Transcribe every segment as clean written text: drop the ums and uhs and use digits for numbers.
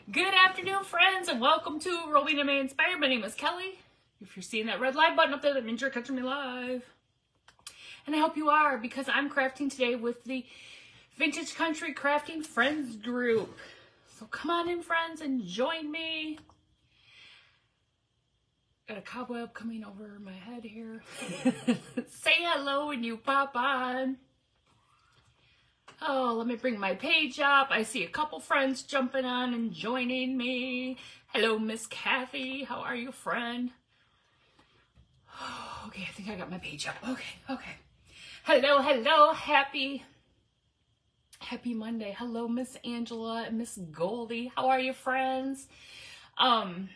Good afternoon, friends, and welcome to Rowena May Inspired. My name is Kelly. If you're seeing that red live button up there, that means you're catching me live. And I hope you are, because I'm crafting today with the Vintage Country Crafting Friends group. So come on in, friends, and join me. Got a cobweb coming over my head here. Say hello when you pop on. Oh, let me bring my page up. I see a couple friends jumping on and joining me. Hello, Miss Kathy. How are you, friend? Oh, okay, I think I got my page up. Okay. Hello. Happy Monday. Hello, Miss Angela and Miss Goldie. How are you, friends? I've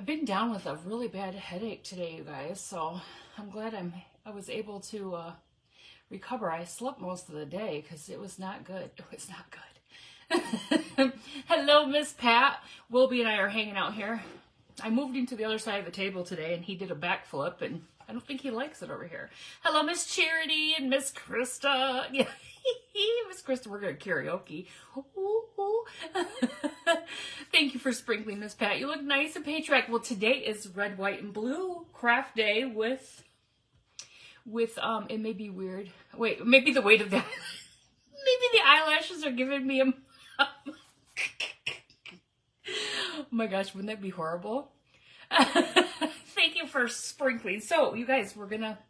been down with a really bad headache today, you guys. So I'm glad I was able to recover. I slept most of the day because it was not good. Hello, Miss Pat. Wilby and I are hanging out here. I moved him to the other side of the table today and he did a backflip and I don't think he likes it over here. Hello, Miss Charity and Miss Krista. Yeah. Miss Krista, we're going to karaoke. Ooh. Thank you for sprinkling, Miss Pat. You look nice and patriotic. Well, today is Red, White, and Blue Craft Day with it may be weird. Wait, maybe the weight of that. Maybe the eyelashes are giving me a oh my gosh, wouldn't that be horrible? Thank you for sprinkling. So, you guys, we're gonna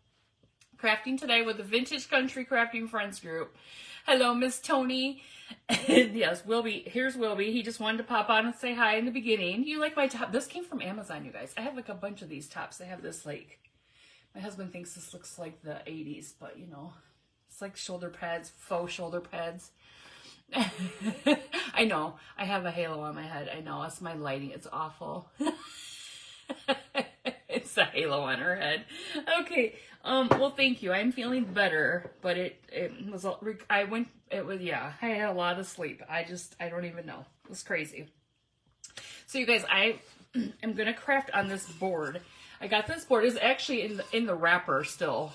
crafting today with the Vintage Country Crafting Friends group. Hello, Miss Tony. Yes, Wilby. Here's Wilby. He just wanted to pop on and say hi in the beginning. You like my top? This came from Amazon, you guys. I have like a bunch of these tops. I have this like, my husband thinks this looks like the 80s, but you know, it's like shoulder pads, faux shoulder pads. I know, I have a halo on my head. I know, it's my lighting. It's awful. It's a halo on her head. Okay, well, thank you. I'm feeling better, but I had a lot of sleep. I don't even know. It was crazy. So you guys, I am going to craft on this board. I got this board. It's actually in the wrapper still.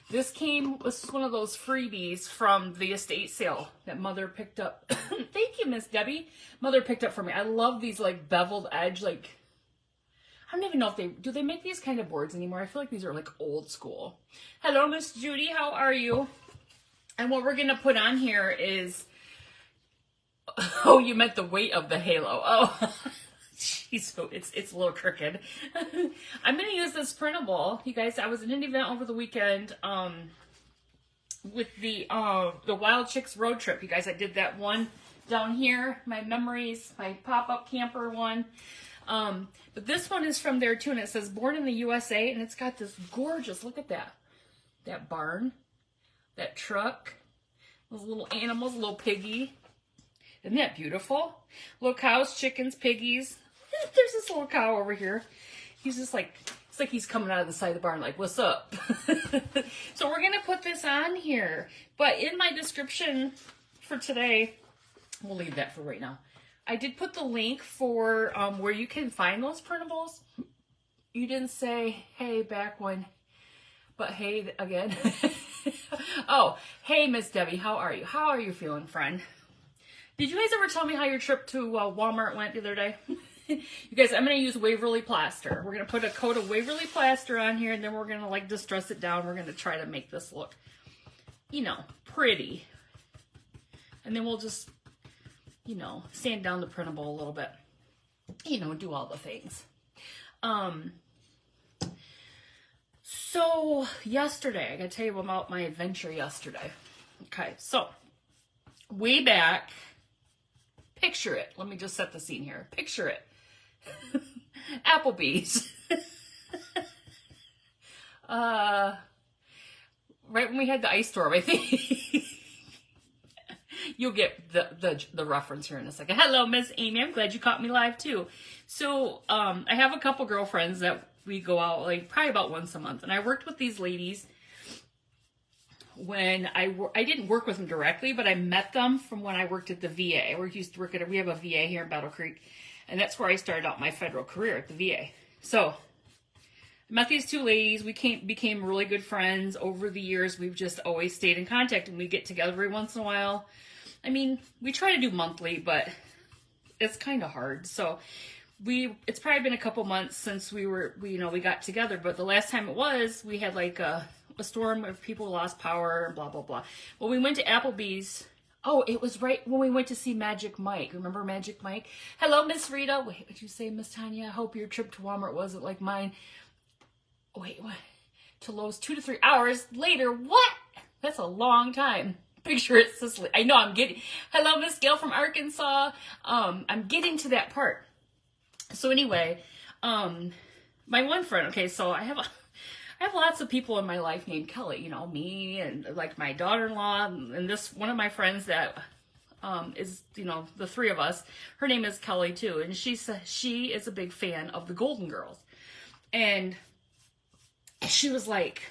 This was one of those freebies from the estate sale that Mother picked up. Thank you, Miss Debbie. Mother picked up for me. I love these like beveled edge, like, I don't even know if do they make these kind of boards anymore? I feel like these are like old school. Hello, Miss Judy. How are you? And what we're going to put on here is, oh, you meant the weight of the halo. Oh, jeez, it's a little crooked. I'm going to use this printable. You guys, I was in an event over the weekend with the Wild Chicks road trip. You guys, I did that one down here, my memories, my pop-up camper one. But this one is from there too, and it says born in the USA, and it's got this gorgeous, look at that barn, that truck, those little animals, little piggy. Isn't that beautiful? Little cows, chickens, piggies. There's this little cow over here. He's just like, it's like he's coming out of the side of the barn like, what's up? So we're going to put this on here. But in my description for today, we'll leave that for right now. I did put the link for where you can find those printables. You didn't say, hey, back when, but hey, again. Oh, hey, Miss Debbie, how are you? How are you feeling, friend? Did you guys ever tell me how your trip to Walmart went the other day? You guys, I'm going to use Waverly Plaster. We're going to put a coat of Waverly Plaster on here, and then we're going to like distress it down. We're going to try to make this look, you know, pretty. And then we'll just, you know, sand down the printable a little bit, you know, do all the things. So yesterday, I gotta tell you about my adventure yesterday. Okay, so way back, picture it. Let me just set the scene here. Picture it. Applebee's. Right when we had the ice storm, I think. You'll get the reference here in a second. Hello, Miss Amy. I'm glad you caught me live too. So I have a couple girlfriends that we go out like probably about once a month, and I worked with these ladies when I didn't work with them directly, but I met them from when I worked at the VA. We have a VA here in Battle Creek, and that's where I started out my federal career at the VA. So I met these two ladies. We became really good friends over the years. We've just always stayed in contact, and we get together every once in a while. I mean, we try to do monthly, but it's kind of hard. So it's probably been a couple months since we got together, but the last time it was, we had like a storm of people lost power and blah, blah, blah. Well, we went to Applebee's. Oh, it was right when we went to see Magic Mike. Remember Magic Mike? Hello, Miss Rita. Wait, what did you say, Miss Tanya? I hope your trip to Walmart wasn't like mine. Wait, what? To Lowe's 2 to 3 hours later. What? That's a long time. Picture it, Cicely. I know I'm getting. Hello, Miss Gail from Arkansas. I'm getting to that part. So anyway, my one friend. Okay, so I have lots of people in my life named Kelly, you know, me and like my daughter-in-law and this one of my friends that is, you know, the three of us. Her name is Kelly too, and she is a big fan of the Golden Girls. And she was like,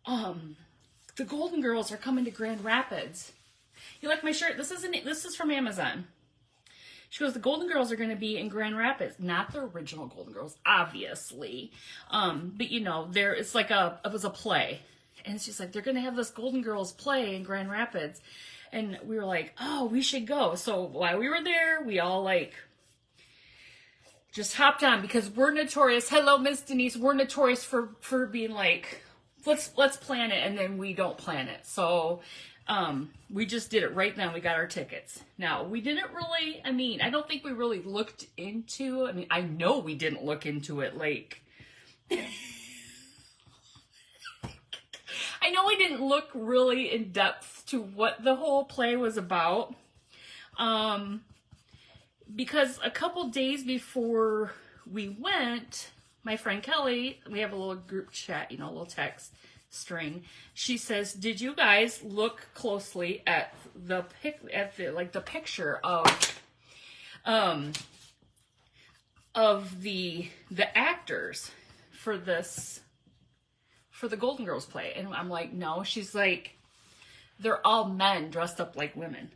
the Golden Girls are coming to Grand Rapids. You like my shirt? This is from Amazon. She goes, the Golden Girls are going to be in Grand Rapids. Not the original Golden Girls, obviously. But, you know, it was a play. And she's like, they're going to have this Golden Girls play in Grand Rapids. And we were like, oh, we should go. So while we were there, we all, like, just hopped on. Because we're notorious. Hello, Miss Denise. We're notorious for being like, let's plan it. And then we don't plan it. So we just did it right then. We got our tickets. Now, we didn't really, I don't think we really looked into, I know we didn't look into it, like, I know we didn't look really in depth to what the whole play was about, because a couple days before we went, my friend Kelly, we have a little group chat, you know, a little text string. She says, "Did you guys look closely at the picture of the actors for the Golden Girls play?" And I'm like, "No." She's like, "They're all men dressed up like women."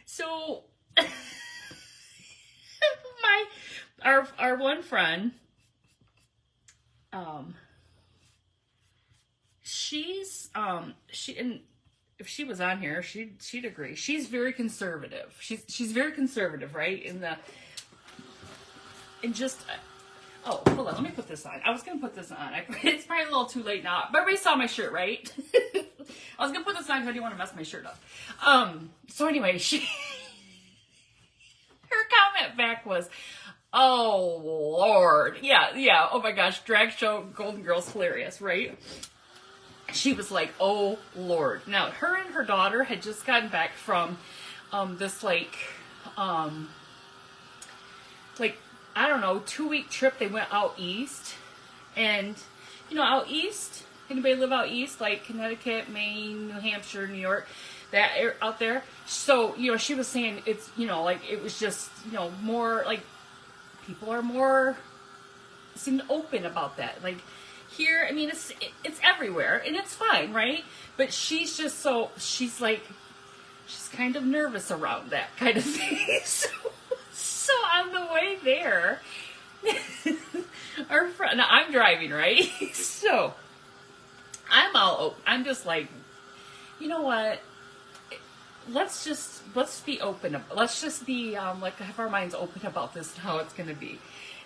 So our one friend, and if she was on here, she'd agree. She's very conservative. She's very conservative, right? Oh, hold on, let me put this on. I was gonna put this on. It's probably a little too late now, but everybody saw my shirt, right? I was gonna put this on because I didn't want to mess my shirt up. So anyway, her comment back was, "Oh Lord, yeah, oh my gosh, drag show Golden Girls hilarious, right?" She was like, "Oh Lord." Now, her and her daughter had just gotten back from this I don't know, 2-week trip. They went out east, and you know, out east. Anybody live out east, like Connecticut, Maine, New Hampshire, New York, out there? So, you know, she was saying it's, you know, like it was just, you know, more like people are more seem open about that. Like here, it's everywhere and it's fine, right? But she's kind of nervous around that kind of thing. So on the way there, now I'm driving, right? So I'm just like, you know what? Let's be open. Let's just be have our minds open about this and how it's going to be.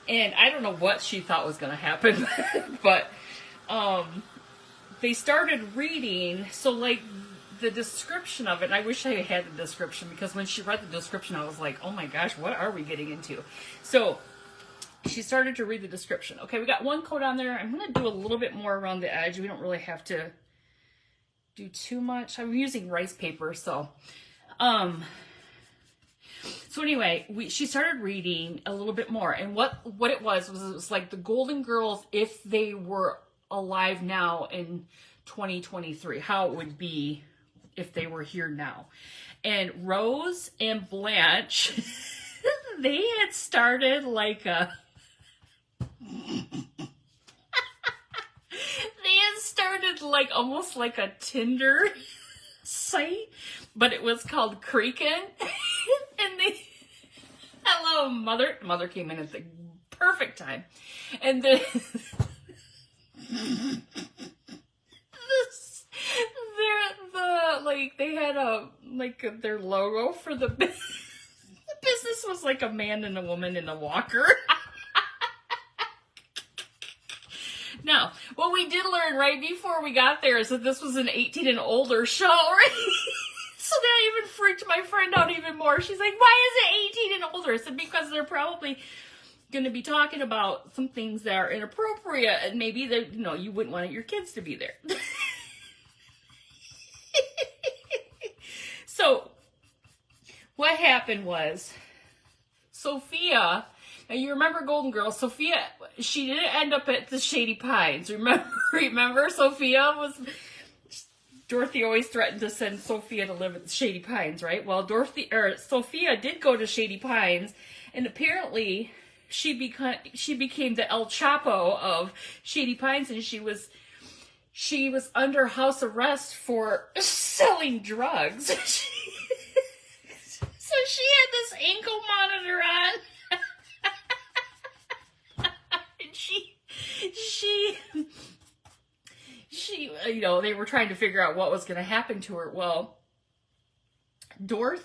And I don't know what she thought was going to happen, but they started reading. So like the description of it, and I wish I had the description, because when she read the description, I was like, oh my gosh, what are we getting into? So she started to read the description. Okay, we got one coat on there. I'm going to do a little bit more around the edge. We don't really have to do too much. I'm using rice paper, so anyway, she started reading a little bit more, and what it was like the Golden Girls if they were alive now in 2023, how it would be if they were here now. And Rose and Blanche, they had started like a almost like a Tinder site, but it was called Creakin'. And hello, mother came in at the perfect time. And then like they had their logo for the the business was like a man and a woman in a walker. Now, what we did learn right before we got there is that this was an 18 and older show, right? So that even freaked my friend out even more. She's like, why is it 18 and older? I said, because they're probably going to be talking about some things that are inappropriate, and maybe that, you know, you wouldn't want your kids to be there. So what happened was Sophia, now you remember Golden Girls, Sophia, she didn't end up at the Shady Pines. Remember Sophia was, Dorothy always threatened to send Sophia to live at the Shady Pines, right? Well, Sophia did go to Shady Pines, and apparently she became the El Chapo of Shady Pines, and she was under house arrest for selling drugs. So she had this ankle monitor on. And she, you know, they were trying to figure out what was going to happen to her. Well, Blanche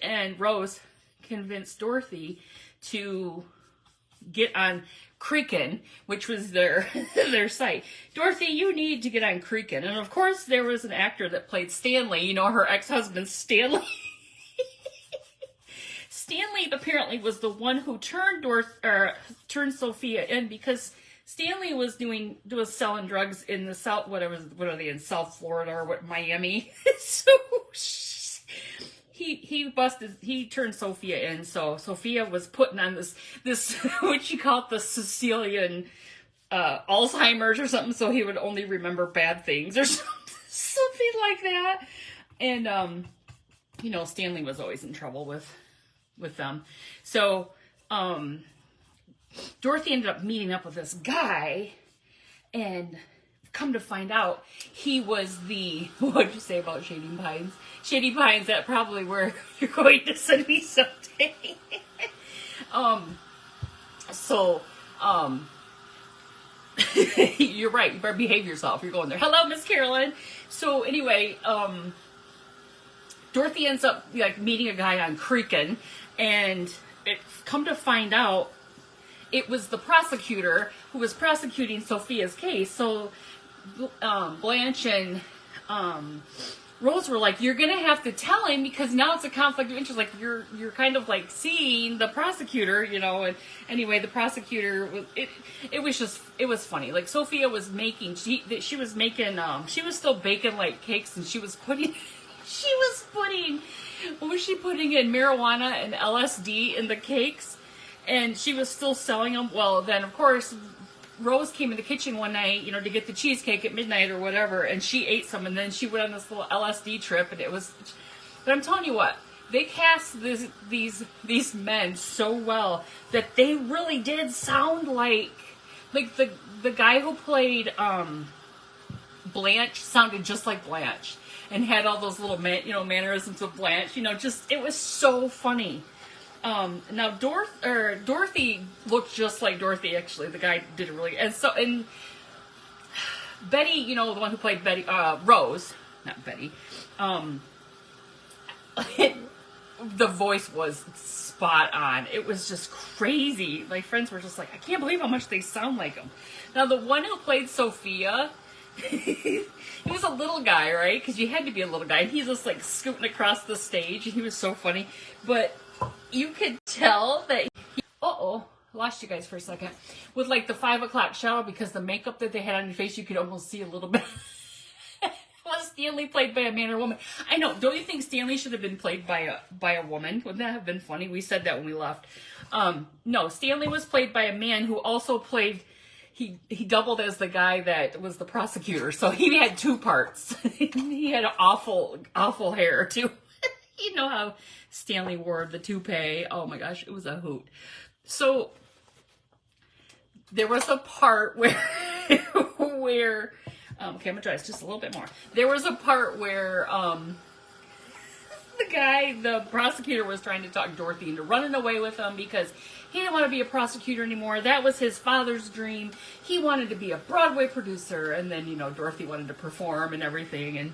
and Rose convinced Dorothy to get on Creakin', which was their site. Dorothy, you need to get on Creakin'. And of course, there was an actor that played Stanley, you know, her ex-husband Stanley. Stanley apparently was the one who turned Sophia in, because Stanley was selling drugs in the South, what are they in South Florida or Miami? So he turned Sophia in, so Sophia was putting on this what you call it, the Sicilian Alzheimer's or something, so he would only remember bad things or something like that. And you know, Stanley was always in trouble with them. So Dorothy ended up meeting up with this guy, and come to find out, he was what'd you say about Shady Pines? Shady Pines, that probably where you're going to send me someday. You're right, you better behave yourself, you're going there. Hello, Miss Carolyn. So anyway, Dorothy ends up like meeting a guy on Creakin', and come to find out, it was the prosecutor who was prosecuting Sophia's case. So Blanche and Rose were like, you're gonna have to tell him, because now it's a conflict of interest. Like you're kind of like seeing the prosecutor, you know. And anyway, the prosecutor was it was funny. Like Sophia was making she was still baking like cakes, and she was putting what was she putting in, marijuana and LSD in the cakes, and she was still selling them. Well, then of course Rose came in the kitchen one night, you know, to get the cheesecake at midnight or whatever, and she ate some, and then she went on this little LSD trip, and it was, but I'm telling you what, they cast these men so well that they really did sound like the guy who played Blanche sounded just like Blanche, and had all those little mannerisms of Blanche, you know, just, it was so funny. Now Dorothy looked just like Dorothy, actually. The guy did it really, and Betty, you know, the one who played Betty, Rose, not Betty, the voice was spot on. It was just crazy. My friends were just like, I can't believe how much they sound like him. Now the one who played Sophia, he was a little guy, right? Because you had to be a little guy. And he's just like scooting across the stage, and he was so funny. But you could tell that lost you guys for a second. With like the 5 o'clock shadow, because the makeup that they had on your face, you could almost see a little bit. Was Stanley played by a man or a woman? I know. Don't you think Stanley should have been played by a woman? Wouldn't that have been funny? We said that when we left. No, Stanley was played by a man who also played. He doubled as the guy that was the prosecutor, so he had 2 parts. He had awful hair too. You know how Stanley wore the toupee. Oh my gosh, it was a hoot. So there was a part where okay, I'm gonna try this just a little bit more. There was a part where the prosecutor was trying to talk Dorothy into running away with him, because he didn't want to be a prosecutor anymore. That was his father's dream. He wanted to be a Broadway producer, and then, you know, Dorothy wanted to perform and everything, and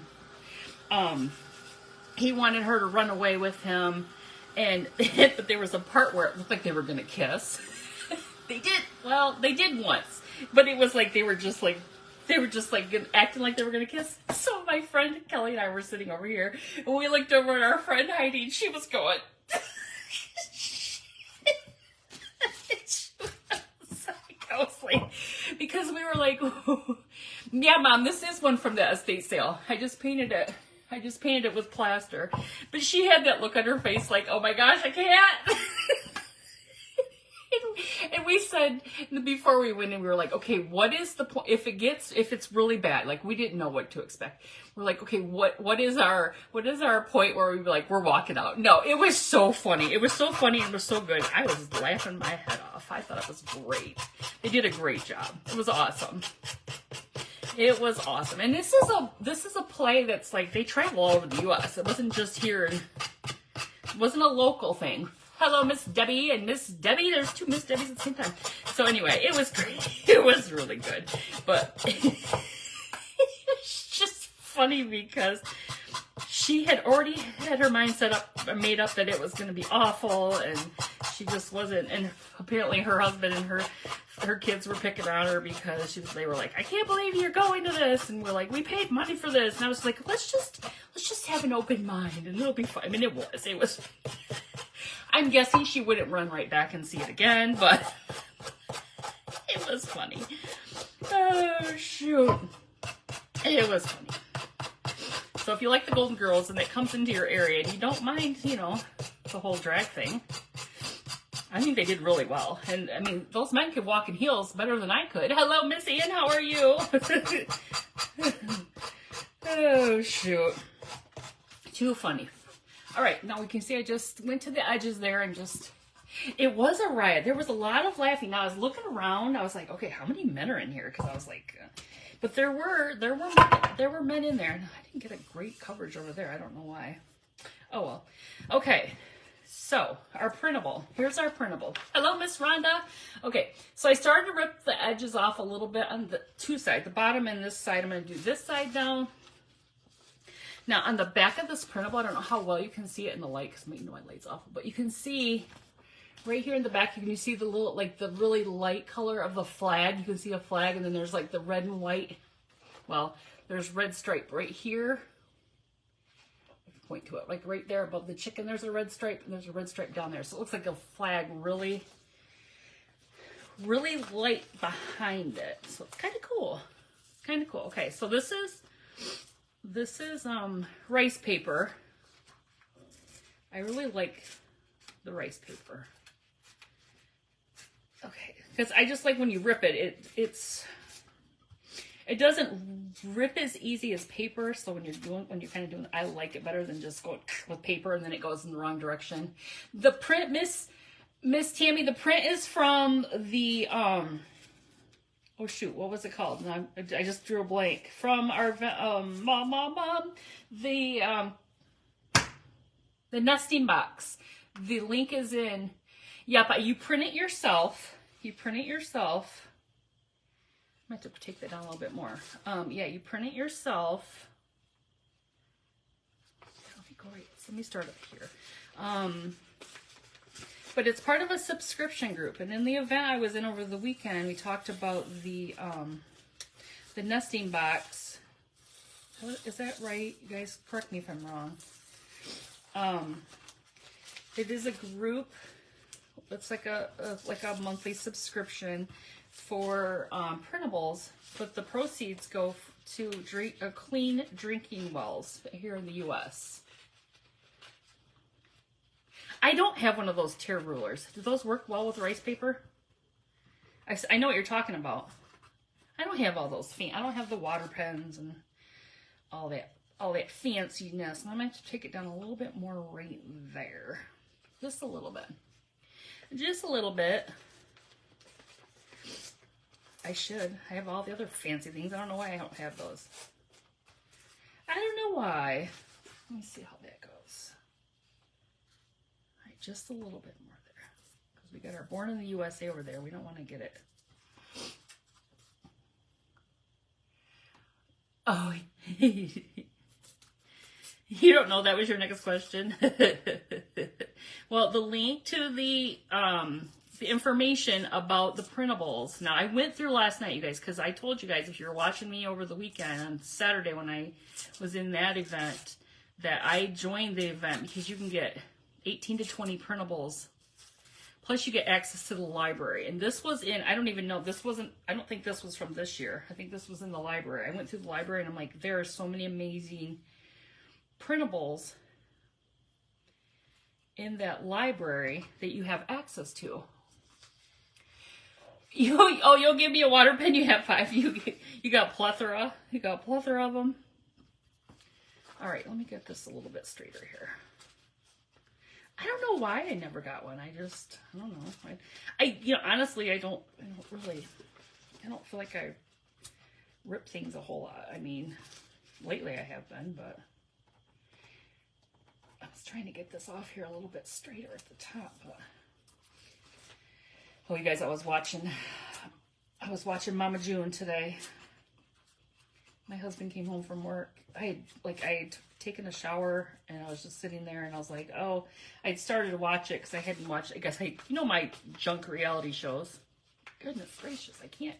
he wanted her to run away with him, and but there was a part where it looked like they were gonna kiss. They did once, but it was like they were just like acting like they were gonna kiss. So my friend Kelly and I were sitting over here, and we looked over at our friend Heidi, and she was going. I was like, because we were like, yeah, Mom, this is one from the estate sale. I just painted it with plaster. But she had that look on her face like, oh my gosh, I can't. And we said, before we went in, we were like, okay, what is the point? If it's really bad, like we didn't know what to expect. We're like, okay, what is our point where we'd be like, we're walking out? No, it was so funny. It was so funny. It was so good. I was laughing my head off. I thought it was great. They did a great job. It was awesome. It was awesome. And this is a play that's like, they travel all over the U.S. It wasn't just here. It wasn't a local thing. Hello, Miss Debbie and Miss Debbie. There's two Miss Debbies at the same time. So anyway, it was great. It was really good. But it's just funny because she had already had her mind made up that it was going to be awful, and she just wasn't. And apparently her husband and her kids were picking on her because they were like, I can't believe you're going to this. And we're like, we paid money for this. And I was like, let's just have an open mind and it'll be fine. I mean, it was. I'm guessing she wouldn't run right back and see it again, but it was funny. Oh, shoot. It was funny. So if you like the Golden Girls and it comes into your area and you don't mind, the whole drag thing, I think they did really well. And, I mean, those men could walk in heels better than I could. Hello, Miss Ian, how are you? Oh, shoot. Too funny. All right, now we can see I just went to the edges there and it was a riot. There was a lot of laughing. Now I was looking around. I was like, okay, how many men are in here? Because I was like, but there were men in there. And I didn't get a great coverage over there. I don't know why. Oh, well. Okay, so our printable. Here's our printable. Hello, Miss Rhonda. Okay, so I started to rip the edges off a little bit on the two sides, the bottom and this side. I'm going to do this side now. Now, on the back of this printable, I don't know how well you can see it in the light, because my light's awful, but you can see right here in the back, you can see the little, like the really light color of the flag. You can see a flag, and then there's like the red and white. Well, there's red stripe right here. I can point to it, like right there above the chicken, there's a red stripe, and there's a red stripe down there. So it looks like a flag really, really light behind it. So it's kind of cool. Kind of cool. Okay, so this is rice paper. I really like the rice paper. Okay, because I just like when you rip it, it doesn't rip as easy as paper. So when you're kind of doing, I like it better than just going with paper and then it goes in the wrong direction. The print, Miss Tammy, the print is from the oh shoot, what was it called? I just drew a blank. From our the nesting box. The link is in. Yeah, but you print it yourself. I might have to take that down a little bit more. Yeah, you print it yourself. If you go right, let me start up here. But it's part of a subscription group. And in the event I was in over the weekend, we talked about the nesting box. Is that right? You guys correct me if I'm wrong. It is a group. It's like a monthly subscription for printables, but the proceeds go to clean drinking wells here in the U.S. I don't have one of those tear rulers. Do those work well with rice paper? I know what you're talking about. I don't have all those I don't have the water pens and all that fanciness. I'm going to take it down a little bit more right there. Just a little bit. Just a little bit. I should. I have all the other fancy things. I don't know why I don't have those. I don't know why. Let me see how that goes. All right, just a little bit more there. Because we got our Born in the USA over there. We don't want to get it. Oh, You don't know that was your next question? Well, the link to the information about the printables. Now, I went through last night, you guys, because I told you guys, if you're watching me over the weekend on Saturday when I was in that event, that I joined the event because you can get 18 to 20 printables. Plus, you get access to the library. And this was in, I don't even know, this wasn't, I don't think this was from this year. I think this was in the library. I went through the library and I'm like, there are so many amazing printables in that library that you have access to. You'll give me a water pen. You have 5. You got plethora. You got plethora of them. All right, let me get this a little bit straighter here. I don't know why I never got one. I don't know. Honestly, I don't feel like I rip things a whole lot. I mean, lately I have been, but I was trying to get this off here a little bit straighter at the top. But... Oh, you guys, I was watching Mama June today. My husband came home from work. I had taken a shower and I was just sitting there and I was like, oh, I'd started to watch it because I hadn't watched it. I guess my junk reality shows. Goodness gracious, I can't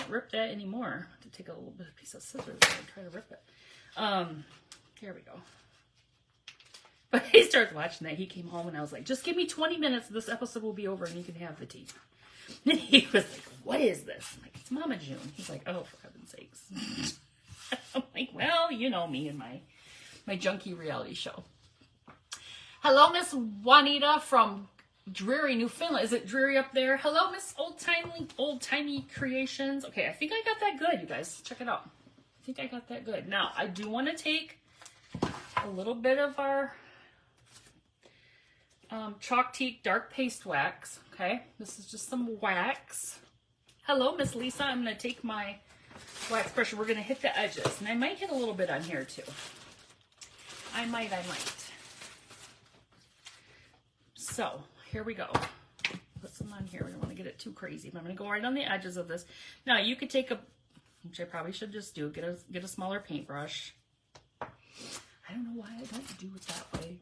rip that anymore. I have to take a little bit of piece of scissors and try to rip it. Here we go. But he starts watching that. He came home and I was like, just give me 20 minutes. This episode will be over and you can have the tea. And he was like, what is this? I'm like, it's Mama June. He's like, oh, for heaven's sakes. I'm like, well, you know me and my junky reality show. Hello, Miss Juanita from Dreary, Newfoundland. Is it dreary up there? Hello, Miss Old Timey Creations. Okay, I think I got that good, you guys. Check it out. I think I got that good. Now, I do want to take a little bit of our Chalk Teak Dark Paste Wax. Okay, this is just some wax. Hello, Miss Lisa. I'm going to take my wax brush and we're going to hit the edges. And I might hit a little bit on here too. I might. So, here we go. Put some on here. We don't want to get it too crazy. But I'm going to go right on the edges of this. Now, you could take which I probably should just do, get a smaller paintbrush. I don't know why I don't do it that way.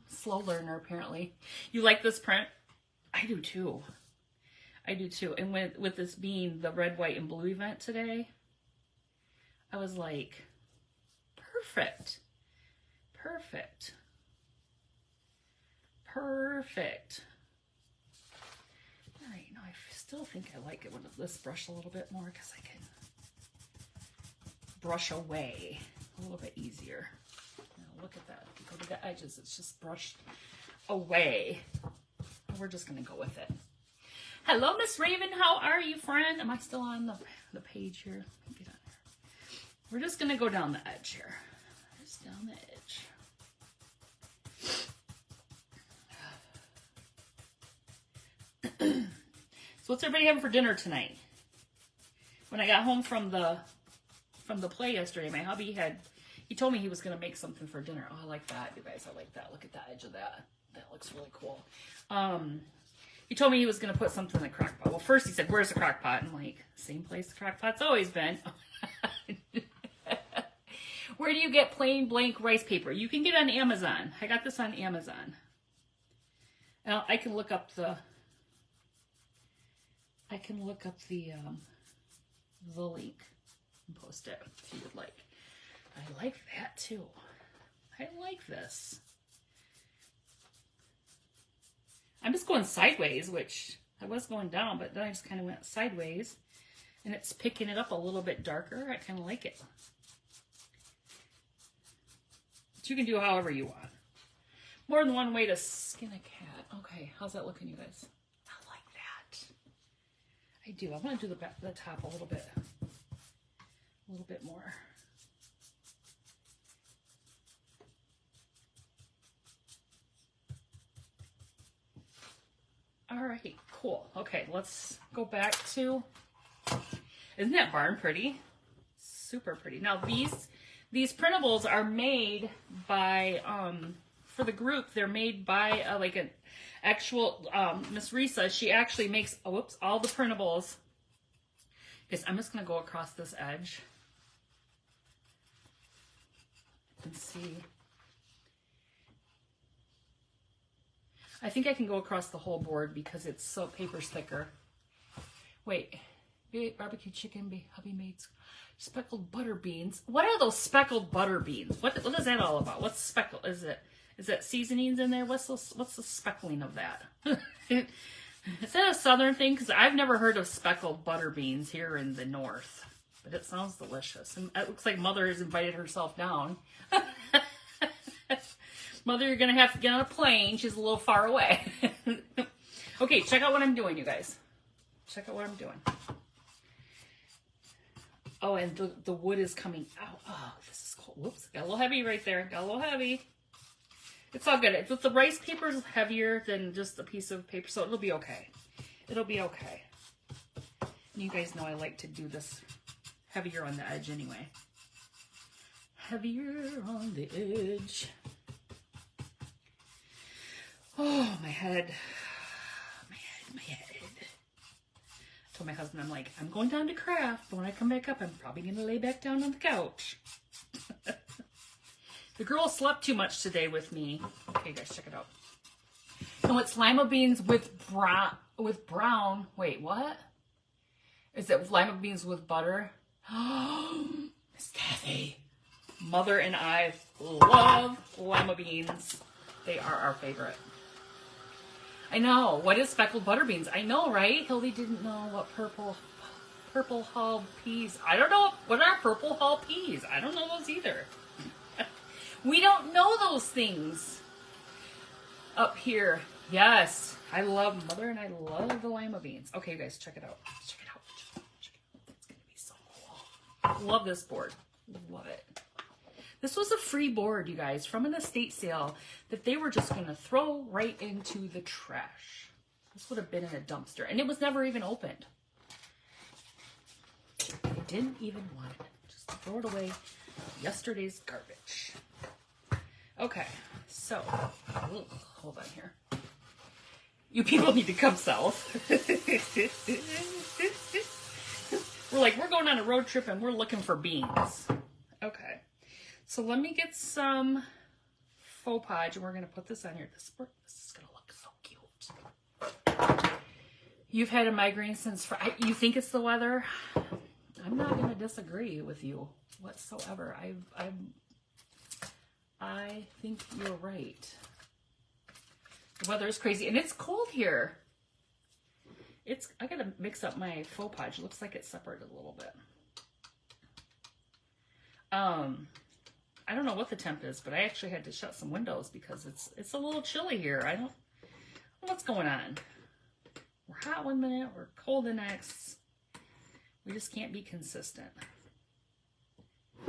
Slow learner, apparently. You like this print? I do too. And with this being the red, white, and blue event today, I was like, perfect. All right, now I still think I like it with this brush a little bit more because I can brush away a little bit easier. Now, look at that. Go to the edges. It's just brushed away. We're just going to go with it. Hello, Miss Raven. How are you, friend? Am I still on the page here? Get on there. We're just going to go down the edge here. Just down the edge. So what's everybody having for dinner tonight? When I got home from the play yesterday, my hubby he told me he was going to make something for dinner. Oh, I like that, you guys. I like that. Look at the edge of that. That looks really cool. He told me he was going to put something in the crock pot. Well, first he said, where's the crock pot? I'm like, same place the crock pot's always been. Where do you get plain blank rice paper? You can get it on Amazon. I got this on Amazon. Now, I can look up the link and post it if you would like. I like that too. I like this. I'm just going sideways, which I was going down, but then I just kind of went sideways. And it's picking it up a little bit darker. I kind of like it. But you can do however you want. More than one way to skin a cat. Okay, how's that looking, you guys? I like that. I do. I want to do the top a little bit more. All right, cool. Okay, let's go back to, isn't that barn pretty? Super pretty. Now these printables are made by, for the group, they're made by like an actual, Miss Risa, she actually makes, all the printables. Guys, I'm just going to go across this edge. can see. I think I can go across the whole board because it's so paper's thicker. Wait, barbecue chicken, hubby made speckled butter beans. What are those speckled butter beans? What is that all about? What's speckled? Is that seasonings in there? What's the speckling of that? Is that a southern thing? Because I've never heard of speckled butter beans here in the north. But it sounds delicious. And it looks like Mother has invited herself down. Mother, you're going to have to get on a plane. She's a little far away. Okay, check out what I'm doing, you guys. Check out what I'm doing. Oh, and the wood is coming out. Oh, this is cold. Whoops, got a little heavy right there. Got a little heavy. It's all good. The rice paper is heavier than just a piece of paper, so it'll be okay. It'll be okay. And you guys know I like to do this heavier on the edge anyway. Heavier on the edge. Oh, my head. My head. I told my husband, I'm like, I'm going down to craft, but when I come back up, I'm probably going to lay back down on the couch. The girl slept too much today with me. Okay, guys, check it out. So it's lima beans with brown. Wait, what? Is it lima beans with butter? Miss Kathy. Mother and I love lima beans. They are our favorite. I know. What is speckled butter beans? I know, right? Hildy didn't know what purple hull peas. I don't know. What are purple hull peas? I don't know those either. We don't know those things up here. Yes. Mother and I love the lima beans. Okay, you guys, check it out. Check it out. Check it out. It's going to be so cool. Love this board. Love it. This was a free board, you guys, from an estate sale that they were just going to throw right into the trash. This would have been in a dumpster, and it was never even opened. They didn't even want it. Just throw it away. Yesterday's garbage. Okay, so, hold on here. You people need to come south. We're going on a road trip and we're looking for beans. Okay. So let me get some faux podge and we're going to put this on here. This is going to look so cute. You've had a migraine since Friday. You think it's the weather? I'm not going to disagree with you whatsoever. I think you're right. The weather is crazy and it's cold here. I got to mix up my faux podge. It looks like it's separated a little bit. I don't know what the temp is, but I actually had to shut some windows because it's a little chilly here. I don't know what's going on. We're hot one minute, we're cold the next. We just can't be consistent.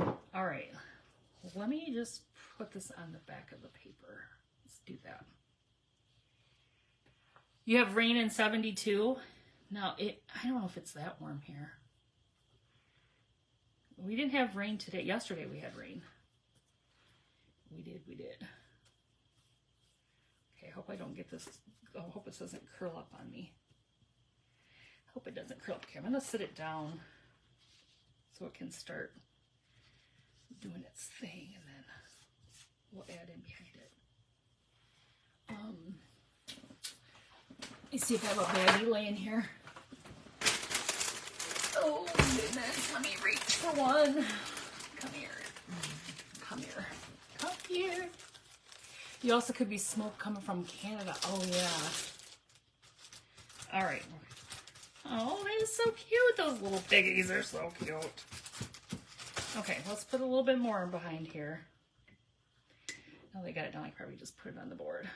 All right, let me just put this on the back of the paper. Let's do that. You have rain in 72. Now, I don't know if it's that warm here. We didn't have rain today. Yesterday we had rain. We did. Okay, I hope I don't get this. I hope this doesn't curl up on me. I hope it doesn't curl up. Okay, I'm going to sit it down so it can start doing its thing, and then we'll add in behind it. Let me see if I have a baggie laying here. Oh, goodness. Let me reach for one. Come here. Come here. Come here. You also could be smoke coming from Canada. Oh, yeah. All right. Oh, that is so cute. Those little piggies are so cute. Okay, let's put a little bit more behind here. Now they got it down, I probably just put it on the board.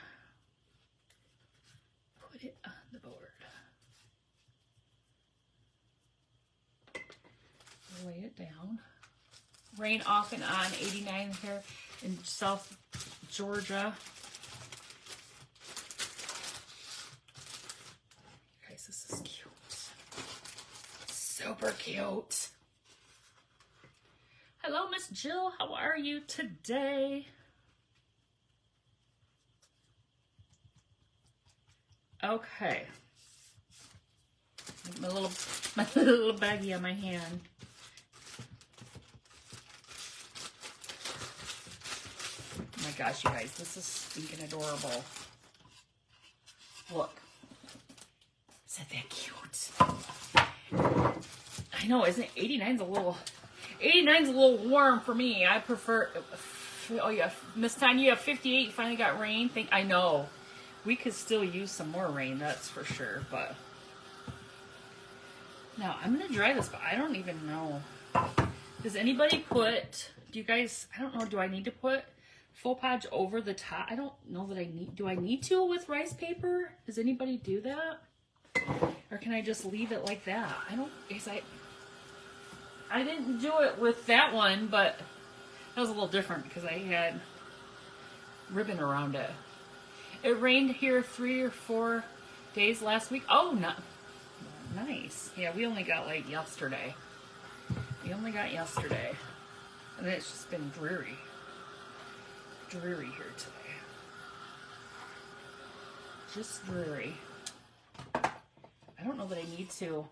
Put it on the board. Lay it down. Rain off and on, 89 here in South Georgia. Guys, this is cute. Super cute. Hello, Miss Jill. How are you today? Okay. My little baggie on my hand. my gosh, you guys, this is stinking adorable. Look. Isn't that cute? I know, isn't it? 89's a little warm for me. I prefer, oh yeah, Miss Tanya, you have 58, you finally got rain. I know. We could still use some more rain, that's for sure, but. Now, I'm going to dry this, but I don't even know. Does anybody put, do you guys, I don't know, do I need to put Faux Podge over the top? I don't know that I need, do I need to with rice paper? Does anybody do that? Or can I just leave it like that? I don't, because I didn't do it with that one, but that was a little different because I had ribbon around it. It rained here 3 or 4 days last week. Oh, no. Nice. Yeah, we only got like yesterday. We only got yesterday. And then it's just been dreary. Dreary here today. Just dreary. I don't know that I need to.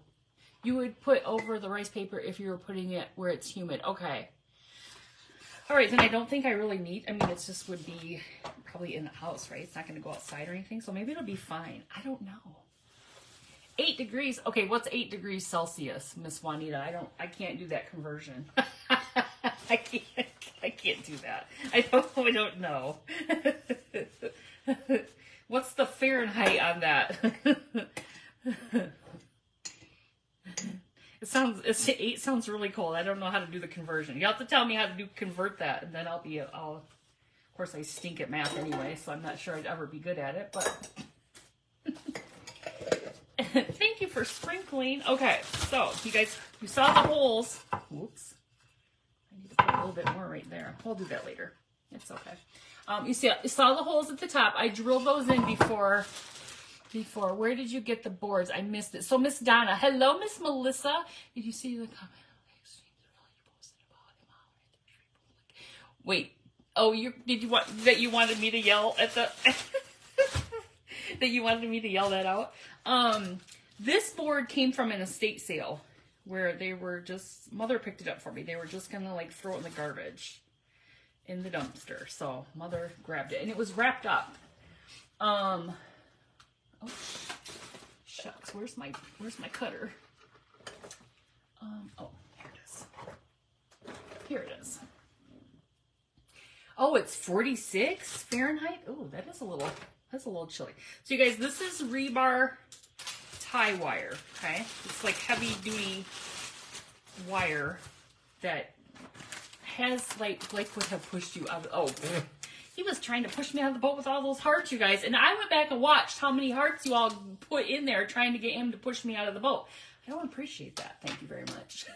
You would put over the rice paper if you were putting it where it's humid. Okay. All right, then I don't think I really need, I mean, it just would be probably in the house, right? It's not going to go outside or anything, so maybe it'll be fine. I don't know. 8 degrees. Okay, what's 8 degrees Celsius, Miss Juanita? I can't do that conversion. I can't do that. I don't know. What's the Fahrenheit on that? Eight sounds really cold. I don't know how to do the conversion. You have to tell me how to convert that, and then of course I stink at math anyway, so I'm not sure I'd ever be good at it, but thank you for sprinkling. Okay, so you guys, you saw the holes. Whoops. I need to put a little bit more right there. We'll do that later. It's okay. You saw the holes at the top. I drilled those in before. Where did you get the boards? I missed it. So Miss Donna, hello, Miss Melissa. Did you see the comment? Wait. Oh, you wanted me to yell at the that you wanted me to yell that out? This board came from an estate sale where they were just, Mother picked it up for me. They were just gonna like throw it in the garbage in the dumpster. So Mother grabbed it and it was wrapped up. Oh, shucks, where's my cutter? Oh, here it is. Here it is. Oh, it's 46 Fahrenheit. Oh, that's a little chilly. So you guys, this is rebar tie wire, okay? It's like heavy duty wire that has like would have pushed you out of, he was trying to push me out of the boat with all those hearts, you guys. And I went back and watched how many hearts you all put in there trying to get him to push me out of the boat. I don't appreciate that. Thank you very much.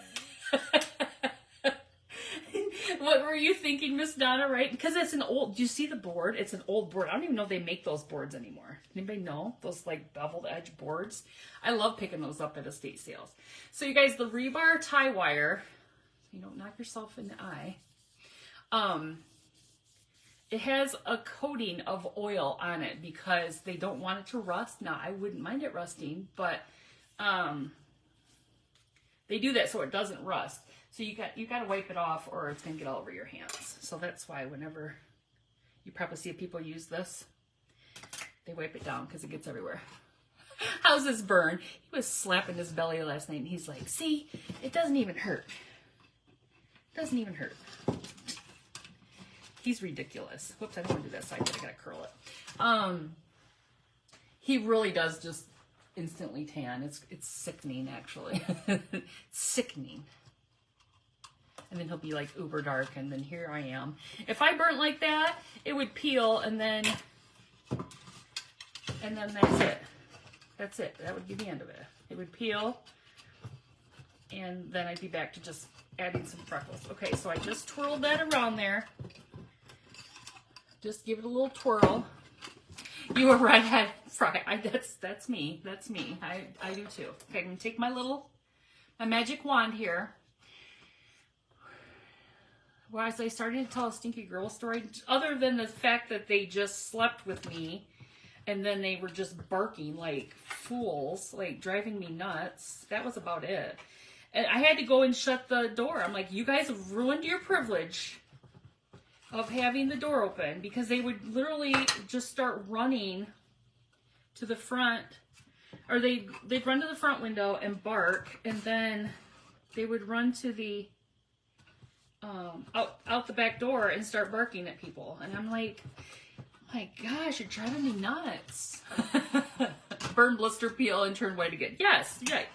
What were you thinking, Miss Donna, right? Because it's an old, do you see the board? It's an old board. I don't even know if they make those boards anymore. Anybody know? Those like beveled edge boards. I love picking those up at estate sales. So you guys, the rebar tie wire, so you don't knock yourself in the eye. It has a coating of oil on it because they don't want it to rust. Now, I wouldn't mind it rusting, but they do that so it doesn't rust. So you got to wipe it off or it's going to get all over your hands. So that's why whenever you probably see people use this, they wipe it down because it gets everywhere. How's this burn? He was slapping his belly last night and he's like, see, it doesn't even hurt. It doesn't even hurt. He's ridiculous. Whoops, I don't want to do that side, but I gotta curl it. He really does just instantly tan. It's sickening, actually. It's sickening. And then he'll be like uber dark, and then here I am. If I burnt like that, it would peel, and then that's it. That's it. That would be the end of it. It would peel, and then I'd be back to just adding some freckles. Okay, so I just twirled that around there. Just give it a little twirl. You were right, that's me. That's me. I do too. Okay, I'm gonna take my magic wand here. Well, as I started to tell a stinky girl story, other than the fact that they just slept with me and then they were just barking like fools, like driving me nuts. That was about it. And I had to go and shut the door. I'm like, you guys have ruined your privilege of having the door open, because they would literally just start running to the front, or they'd run to the front window and bark, and then they would run to the out the back door and start barking at people. And I'm like, my gosh, you're driving me nuts. Burn, blister, peel, and turn white again. Yes, right.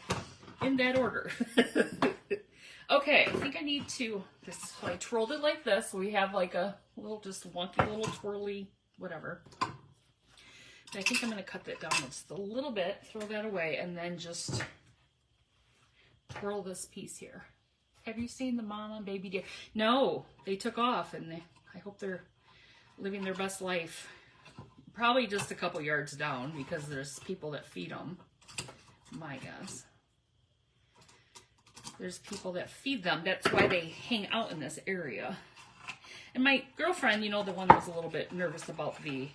In that order. Okay, I think I need to just, I twirled it like this. So we have like a little, just wonky little twirly, whatever. But I think I'm going to cut that down just a little bit, throw that away, and then just twirl this piece here. Have you seen the mama and baby deer? No, they took off, and I hope they're living their best life. Probably just a couple yards down, because there's people that feed them. My guess. There's people that feed them. That's why they hang out in this area. And my girlfriend, you know, the one that was a little bit nervous about the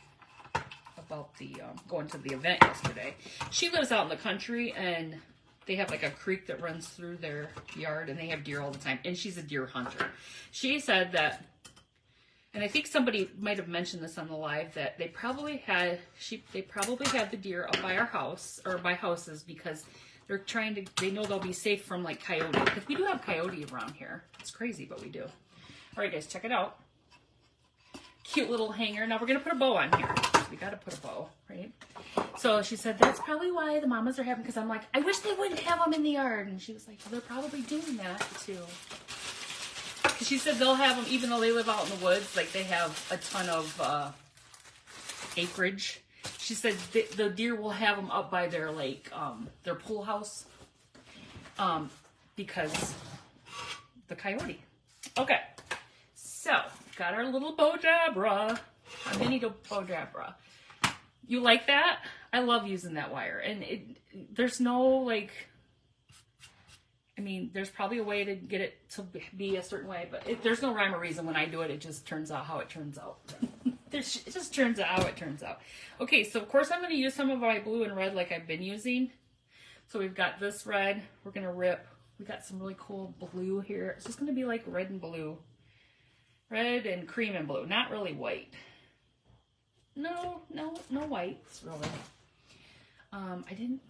going to the event yesterday, she lives out in the country, and they have like a creek that runs through their yard, and they have deer all the time, and she's a deer hunter. She said that, and I think somebody might have mentioned this on the live, that they probably had the deer up by our house, or by houses, because they're trying to, they know they'll be safe from like coyote, because we do have coyote around here. It's crazy, but we do. All right, guys, check it out. Cute little hanger. Now we're gonna put a bow on here. We gotta put a bow, right? So she said that's probably why the mamas are having, because I'm like, I wish they wouldn't have them in the yard. And she was like, well, they're probably doing that too. Because she said they'll have them, even though they live out in the woods, like they have a ton of acreage. She said the deer will have them up by their their pool house, because the coyote. Okay, so got our little Bojabra, our mini Bojabra. You like that? I love using that wire, and there's no like. I mean, there's probably a way to get it to be a certain way, but there's no rhyme or reason. When I do it, it just turns out how it turns out. It just turns out how it turns out. Okay, so of course I'm going to use some of my blue and red like I've been using. So we've got this red. We're going to rip. We got some really cool blue here. It's just going to be like red and blue. Red and cream and blue. Not really white. No whites, really. I didn't...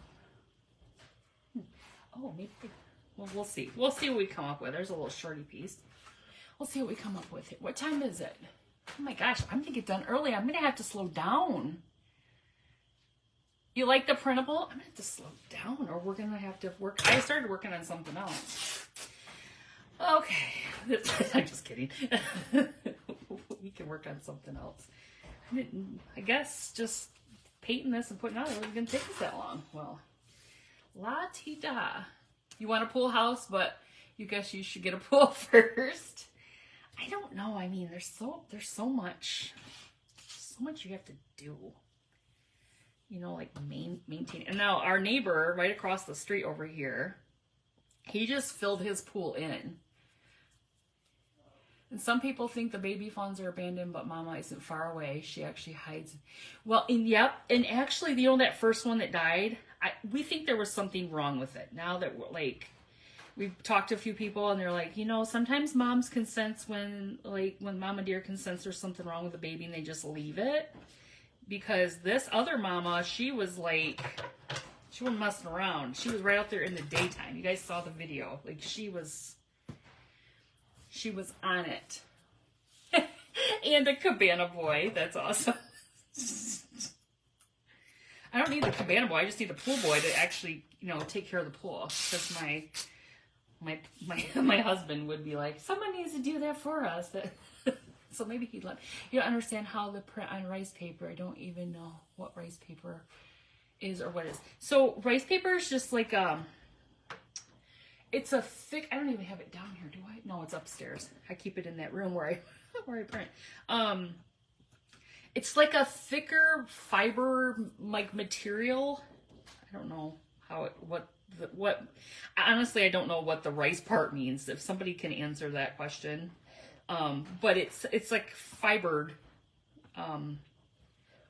Oh, maybe... Well, we'll see. We'll see what we come up with. There's a little shorty piece. We'll see what we come up with here. What time is it? Oh my gosh, I'm gonna get done early. I'm gonna have to slow down. You like the printable? I'm gonna have to slow down, or we're gonna have to work. I started working on something else. Okay, I'm just kidding. We can work on something else. I guess just painting this and putting it on, it wasn't gonna take us that long. Well, la-ti-da. You want a pool house, but you guess you should get a pool first. I don't know. I mean, there's so much you have to do. You know, like maintain. And now our neighbor right across the street over here, he just filled his pool in. And some people think the baby fawns are abandoned, but Mama isn't far away. She actually hides. Well, and yep, and actually, you know, that first one that died, we think there was something wrong with it. Now that we've talked to a few people, and they're like, you know, sometimes moms can sense when mama deer can sense there's something wrong with the baby, and they just leave it. Because this other mama, she wasn't messing around. She was right out there in the daytime. You guys saw the video. Like, she was on it. And a cabana boy. That's awesome. I don't need the cabana boy. I just need the pool boy to actually, you know, take care of the pool. Because my husband would be like, someone needs to do that for us. So maybe he'd let. You don't understand how the print on rice paper. I don't even know what rice paper is or what it is. So rice paper is just like it's a thick. I don't even have it down here, do I? No, it's upstairs. I keep it in that room where I print. It's like a thicker fiber like material. I don't know how it what honestly I don't know what the rice part means. If somebody can answer that question. But it's like fibered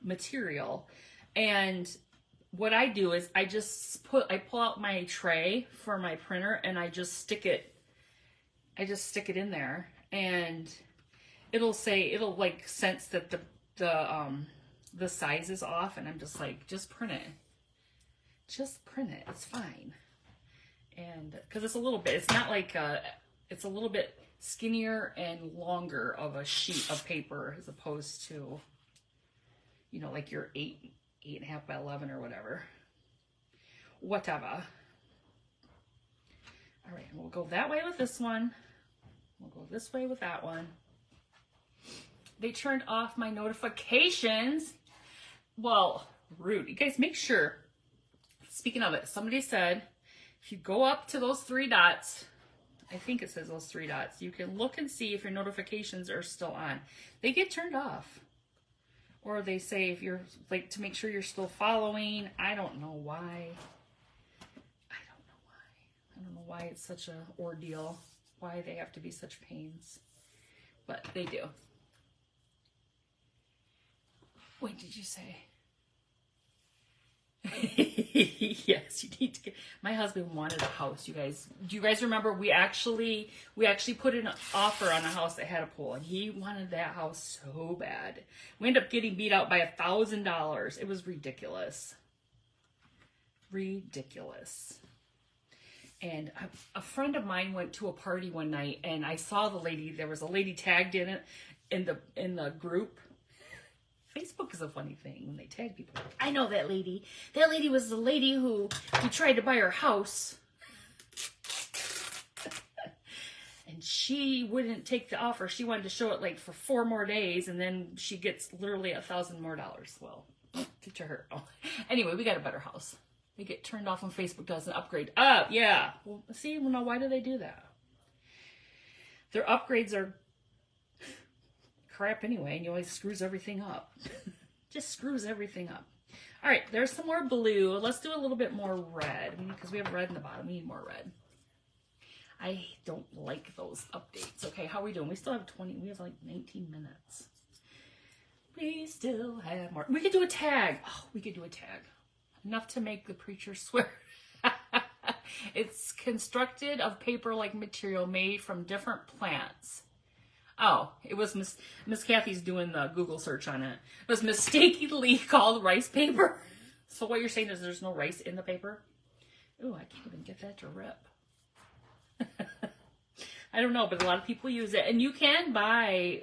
material. And what I do is I pull out my tray for my printer, and I just stick it in there, and it'll say, it'll like sense that the size is off, and I'm just like, just print it. Just print it. It's fine. And because it's a little bit, it's not like it's a little bit skinnier and longer of a sheet of paper as opposed to, you know, like your 8.5 by 11 or whatever. Whatever. All right, we'll go that way with this one. We'll go this way with that one. They turned off my notifications. Well, rude. You guys make sure, speaking of it, somebody said, if you go up to those 3 dots, I think it says those 3 dots, you can look and see if your notifications are still on. They get turned off. Or they say if you're, like, to make sure you're still following. I don't know why. I don't know why it's such an ordeal. Why they have to be such pains. But they do. What did you say? Yes, you need to get. My husband wanted a house, you guys. Do you guys remember we actually put an offer on a house that had a pool, and he wanted that house so bad. We ended up getting beat out by $1,000. It was ridiculous. Ridiculous. And a friend of mine went to a party one night, and I saw the lady. There was a lady tagged in it in the group. Facebook is a funny thing when they tag people. I know that lady. That lady was the lady who tried to buy her house. And she wouldn't take the offer. She wanted to show it like for 4 more days, and then she gets literally $1,000 more. Well, to her. Oh. Anyway, we got a better house. They get turned off when Facebook does an upgrade. Yeah. Well, see, now why do they do that? Their upgrades are crap anyway, and you always screws everything up. Just screws everything up. All right, there's some more blue. Let's do a little bit more red, because we have red in the bottom. We need more red. I don't like those updates. Okay, how are we doing? We still have 20. We have like 19 minutes. We still have more. We could do a tag. Oh, we could do a tag. Enough to make the preacher swear. It's constructed of paper-like material made from different plants. Oh, it was Miss Kathy's doing the Google search on it. It was mistakenly called rice paper. So what you're saying is there's no rice in the paper? Ooh, I can't even get that to rip. I don't know, but a lot of people use it. And you can buy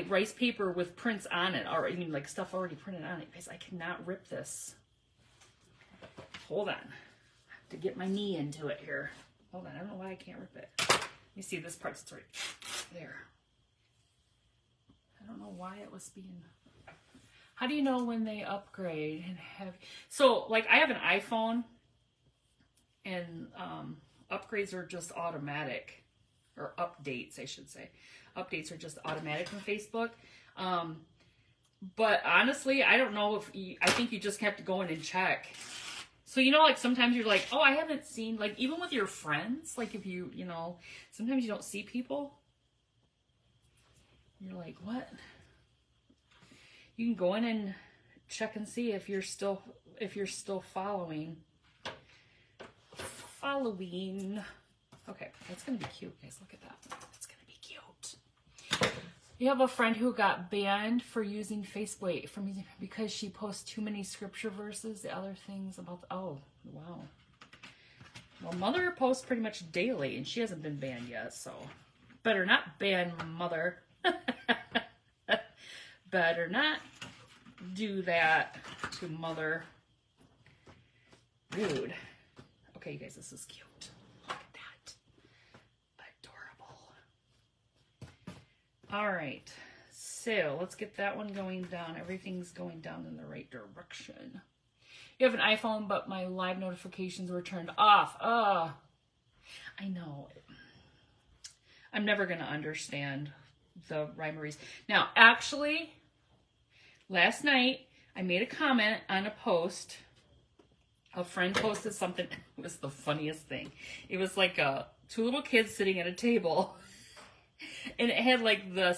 rice paper with prints on it, or I mean like stuff already printed on it. Guys, I cannot rip this. Hold on. I have to get my knee into it here. Hold on, I don't know why I can't rip it. You see this part's right there. I don't know why it was being. How do you know when they upgrade and have? So like I have an iPhone, and upgrades are just automatic, or updates I should say. Updates are just automatic from Facebook. But honestly, I don't know if I think you just have to go in and check. So, you know, like sometimes you're like, oh, I haven't seen, like even with your friends, like if you know, sometimes you don't see people. You're like, what? You can go in and check and see if you're still following. Okay, that's going to be cute, guys. Look at that. That's going to be cute. You have a friend who got banned for using Facebook because she posts too many scripture verses, the other things about oh, wow. Well, Mother posts pretty much daily, and she hasn't been banned yet, so better not ban Mother. Better not do that to Mother. Rude. Okay, you guys, this is cute. Look at that. Adorable. All right, so let's get that one going down. Everything's going down in the right direction. You have an iPhone, but my live notifications were turned off. I know. I'm never going to understand the rhymeries. Now, actually, last night, I made a comment on a post. A friend posted something. It was the funniest thing. It was like 2 little kids sitting at a table. And it had like the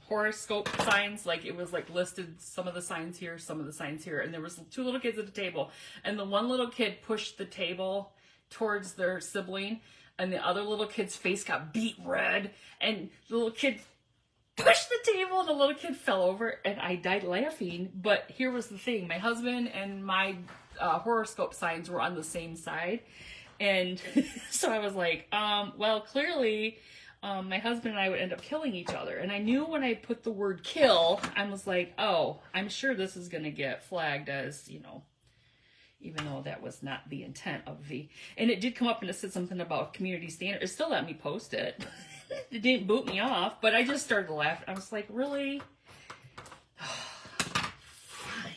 horoscope signs, like it was like listed some of the signs here, some of the signs here, and there was 2 little kids at the table, and the one little kid pushed the table towards their sibling, and the other little kid's face got beet red, and the little kid pushed the table, and the little kid fell over, and I died laughing. But here was the thing: my husband and my horoscope signs were on the same side, and so I was like, well, clearly, my husband and I would end up killing each other. And I knew when I put the word kill, I was like, oh, I'm sure this is going to get flagged as, you know, even though that was not the intent of the, and it did come up and it said something about community standard. It still let me post it. It didn't boot me off, but I just started to laugh. I was like, really? Fine.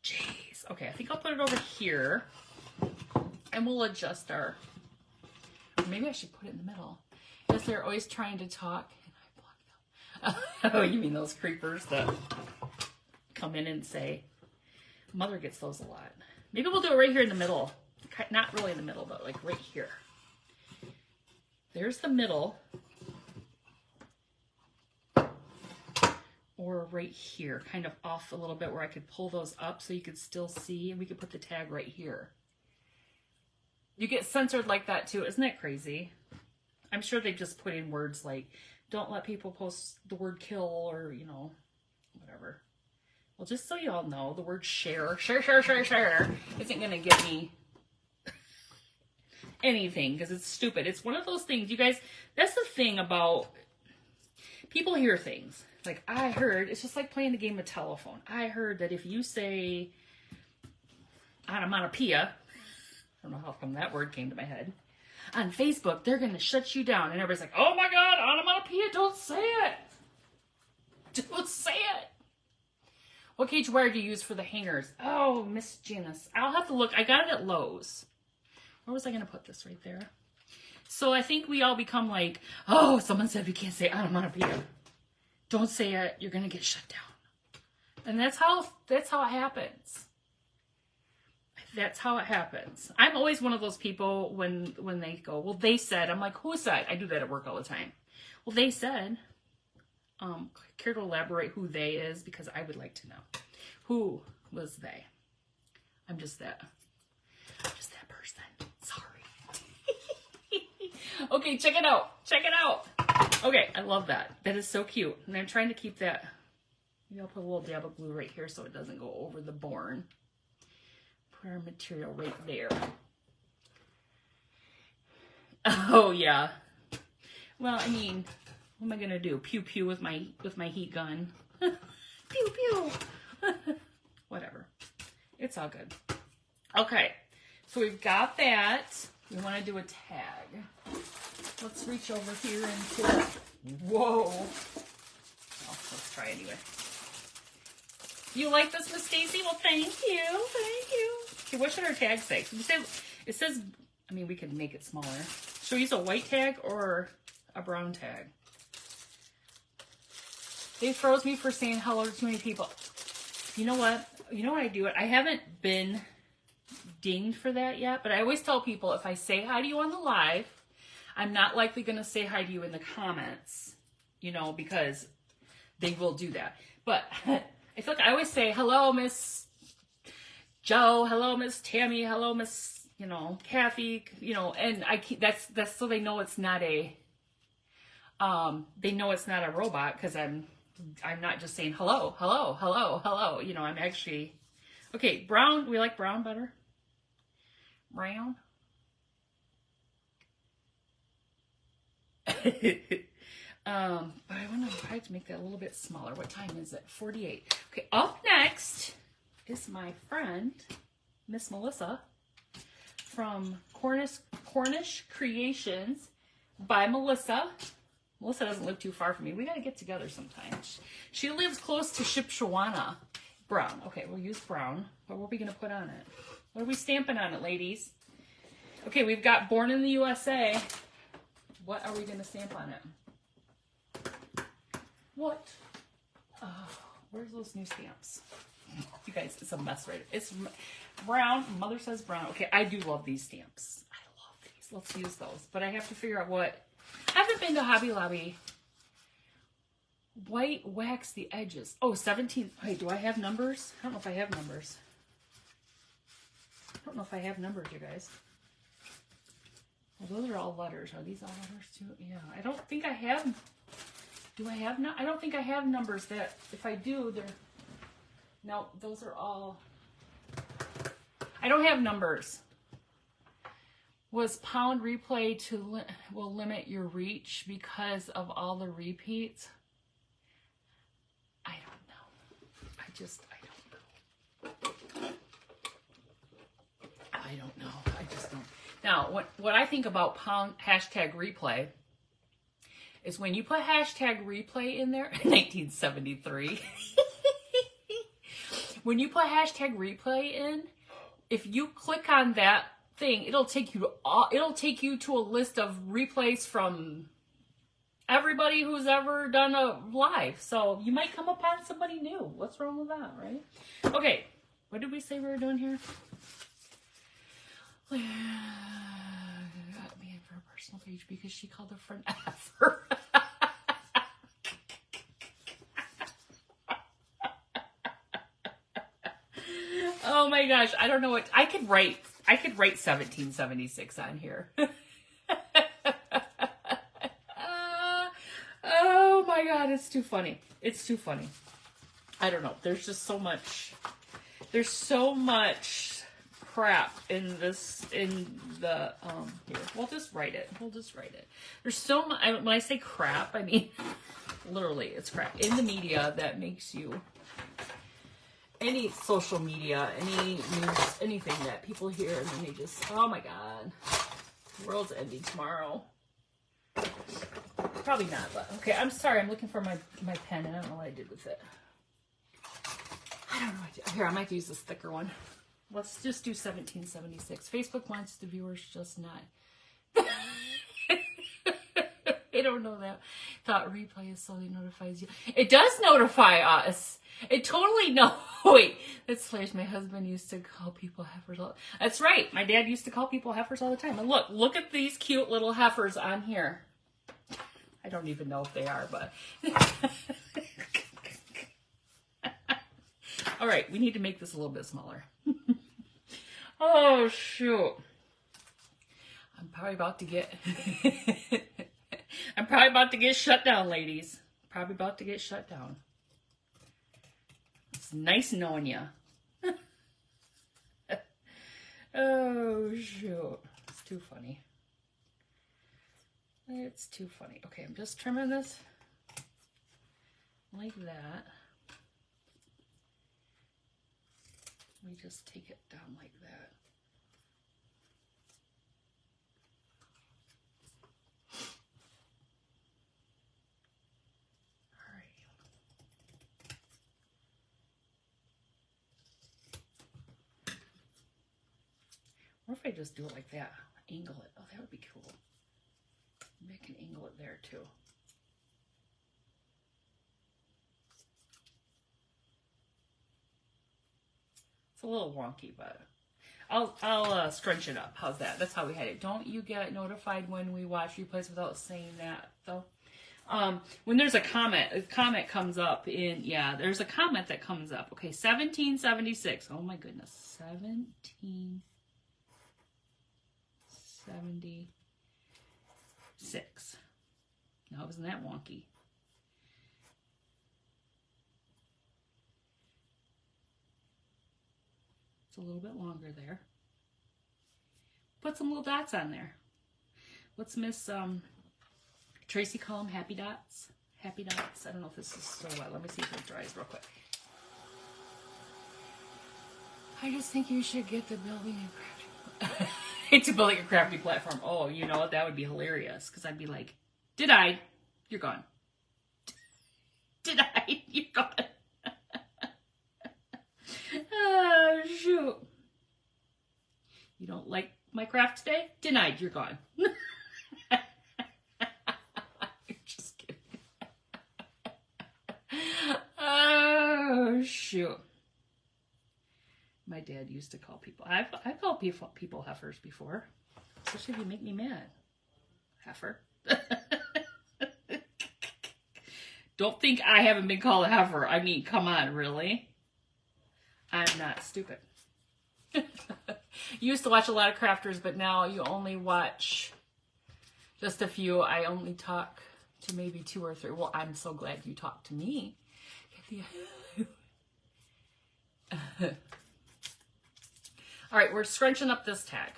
Jeez. Okay, I think I'll put it over here, and we'll adjust our, maybe I should put it in the middle. Because they're always trying to talk. And I block them. Oh, you mean those creepers that come in and say, Mother gets those a lot. Maybe we'll do it right here in the middle. Not really in the middle, but like right here. There's the middle. Or right here, kind of off a little bit where I could pull those up so you could still see. And we could put the tag right here. You get censored like that too. Isn't that crazy? I'm sure they just put in words like, don't let people post the word kill or, you know, whatever. Well, just so you all know, the word share isn't going to get me anything because it's stupid. It's one of those things, you guys, that's the thing about people hear things. Like, I heard, it's just like playing the game of telephone. I heard that if you say onomatopoeia, I don't know how come that word came to my head, on Facebook, they're going to shut you down. And everybody's like, oh my God, onomatopoeia, don't say it. Don't say it. What cage wire do you use for the hangers? Oh, Miss Janice. I'll have to look. I got it at Lowe's. Where was I going to put this? Right there. So I think we all become like, oh, someone said we can't say onomatopoeia. Don't say it. You're going to get shut down. And that's how it happens. That's how it happens. I'm always one of those people when they go, well, they said. I'm like, who said? I do that at work all the time. Well, they said. Care to elaborate who they is? Because I would like to know. Who was they? I'm just that person. Sorry. Okay, check it out. Check it out. Okay, I love that. That is so cute. And I'm trying to keep that. Maybe I'll put a little dab of glue right here so it doesn't go over the born. Put our material right there. Oh yeah. Well, I mean, what am I gonna do? Pew pew with my heat gun. Pew pew. Whatever. It's all good. Okay, so we've got that. We want to do a tag. Let's reach over here into it. Whoa. Oh, let's try anyway. You like this, Miss Stacy? Well, thank you. Thank you. Okay, what should our tag say? It says, I mean, we could make it smaller. Should we use a white tag or a brown tag? They froze me for saying hello to too many people. You know what? You know what I do? I haven't been dinged for that yet, but I always tell people if I say hi to you on the live, I'm not likely going to say hi to you in the comments, you know, because they will do that. But I feel like I always say, hello, Miss Joe, hello, Miss Tammy, hello, Miss, you know, Kathy, you know, and I keep, that's so they know it's not a, they know it's not a robot because I'm not just saying hello, hello, hello, hello. You know, I'm actually, okay, brown, we like brown better? Brown? But I want to try to make that a little bit smaller. What time is it? 48. Okay, up next is my friend, Miss Melissa, from Cornish Creations by Melissa. Melissa doesn't live too far from me. We got to get together sometime. She lives close to Shipshawana. Brown. Okay, we'll use brown. But what are we going to put on it? What are we stamping on it, ladies? Okay, we've got Born in the USA. What are we going to stamp on it? What? Where's those new stamps? You guys, it's a mess, right? It's brown. Mother says brown. Okay, I do love these stamps. I love these. Let's use those. But I have to figure out what... I haven't been to Hobby Lobby. White wax the edges. Oh, 17. Wait, do I have numbers? I don't know if I have numbers. I don't know if I have numbers, you guys. those are all letters. Are these all letters too? Yeah. I don't think I have. Do I have? I don't think I have numbers that. If I do, they're. No, those are all. I don't have numbers. Was pound replay will limit your reach because of all the repeats? I don't know. I don't know. I don't know. I just don't. Now, what I think about pound hashtag replay is when you put hashtag replay in there, 1973. When you put hashtag replay in, if you click on that thing, it'll take you to a list of replays from everybody who's ever done a live. So you might come upon somebody new. What's wrong with that, right? Okay, what did we say we were doing here? Got me in for a personal page because she called her friend effer. Oh my gosh, I don't know what I could write 1776 on here. Oh my god, it's too funny. It's too funny. I don't know. There's just so much. There's so much crap in the here. We'll just write it. There's so much. When I say crap, I mean literally it's crap in the media that makes you. Any social media, any news, anything that people hear, and then they just, oh my god, the world's ending tomorrow. Probably not, but okay, I'm sorry, I'm looking for my pen, and I don't know what I did with it. I don't know what I did. Here, I might use this thicker one. Let's just do 1776. Facebook wants the viewers, just not. They don't know that. Thought replay is slowly notifies you. It does notify us. It totally no. Wait, that's hilarious. My husband used to call people heifers. That's right. My dad used to call people heifers all the time. And look at these cute little heifers on here. I don't even know if they are, but. All right, we need to make this a little bit smaller. Oh shoot! I'm probably about to get. I'm probably about to get shut down, ladies. Probably about to get shut down. It's nice knowing you. Oh, shoot. It's too funny. It's too funny. Okay, I'm just trimming this like that. Let me just take it down like that. What if I just do it like that? Angle it. Oh, that would be cool. Maybe I can angle it there too. It's a little wonky, but I'll scrunch it up. How's that? That's how we had it. Don't you get notified when we watch replays without saying that though? When there's a comment comes up in, yeah, there's a comment that comes up. Okay, 1776. Oh my goodness. 1776. No, isn't that wonky? It's a little bit longer there. Put some little dots on there. What's Miss Tracy call them? Happy dots? Happy dots? I don't know if this is so wet. Let me see if it dries real quick. I just think you should get the building and crafting. It's a building a crafting platform. Oh, you know what? That would be hilarious. Because I'd be like, did I? You're gone. Did I? You're gone. Oh, shoot. You don't like my craft today? Denied. You're gone. Just kidding. Oh, shoot. My dad used to call people. I've called people heifers before. Especially if you make me mad. Heifer. Don't think I haven't been called a heifer. I mean, come on, really? I'm not stupid. You used to watch a lot of crafters, but now you only watch Just a few. I only talk to maybe 2 or 3. Well, I'm so glad you talked to me. All right, we're scrunching up this tag.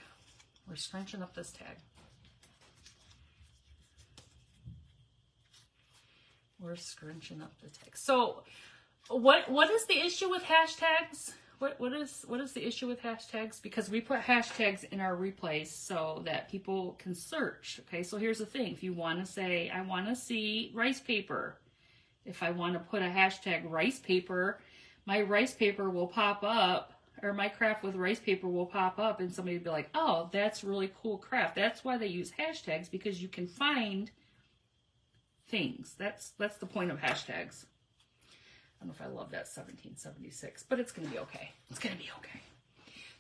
We're scrunching up this tag. We're scrunching up the tag. So, what is the issue with hashtags? What is the issue with hashtags? Because we put hashtags in our replays so that people can search. Okay, so here's the thing. If you want to say, I want to see rice paper. If I want to put a hashtag rice paper, my rice paper will pop up, or my craft with rice paper will pop up, and somebody will be like, oh, that's really cool craft. That's why they use hashtags, because you can find things. That's the point of hashtags. I don't know if I love that 1776, but it's going to be okay. It's going to be okay.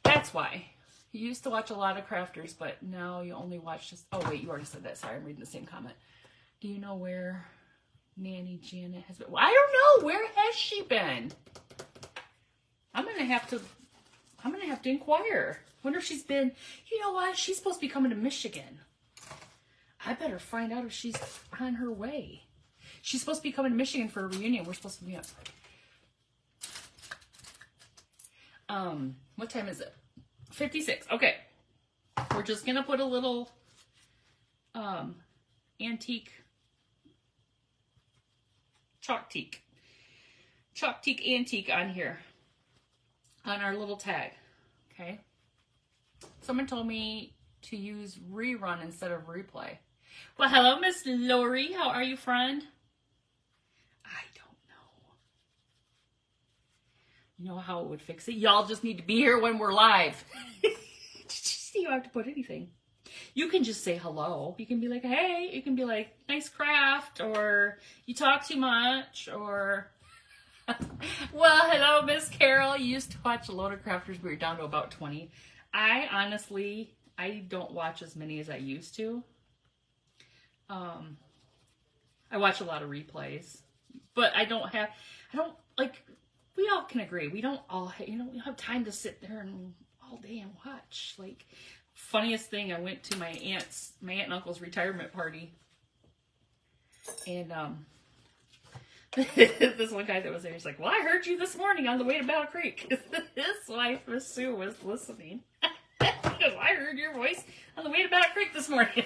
That's why. You used to watch a lot of crafters, but now you only watch just... Oh, wait, you already said that. Sorry, I'm reading the same comment. Do you know where Nanny Janet has been? Well, I don't know. Where has she been? I'm going to have to inquire. Wonder if she's been... You know what? She's supposed to be coming to Michigan. I better find out if she's on her way. She's supposed to be coming to Michigan for a reunion. We're supposed to be up. What time is it? 56. Okay. We're just going to put a little antique Chalktique antique on here. On our little tag. Okay. Someone told me to use rerun instead of replay. Well, hello, Miss Lori. How are you, friend? I don't know. You know how it would fix it? Y'all just need to be here when we're live. You don't have to put anything. You can just say hello. You can be like, hey. You can be like, nice craft, or you talk too much, or... Well, hello, Miss Carol. You used to watch a load of crafters. We were down to about 20. I honestly, I don't watch as many as I used to. I watch a lot of replays, but we all can agree. We don't have time to sit there and all day and watch. Like, funniest thing, I went to my aunt and uncle's retirement party, and, this one guy that was there, he's like, well, I heard you this morning on the way to Battle Creek. His wife, Miss Sue, was listening. Because I heard your voice on the way to Battle Creek this morning.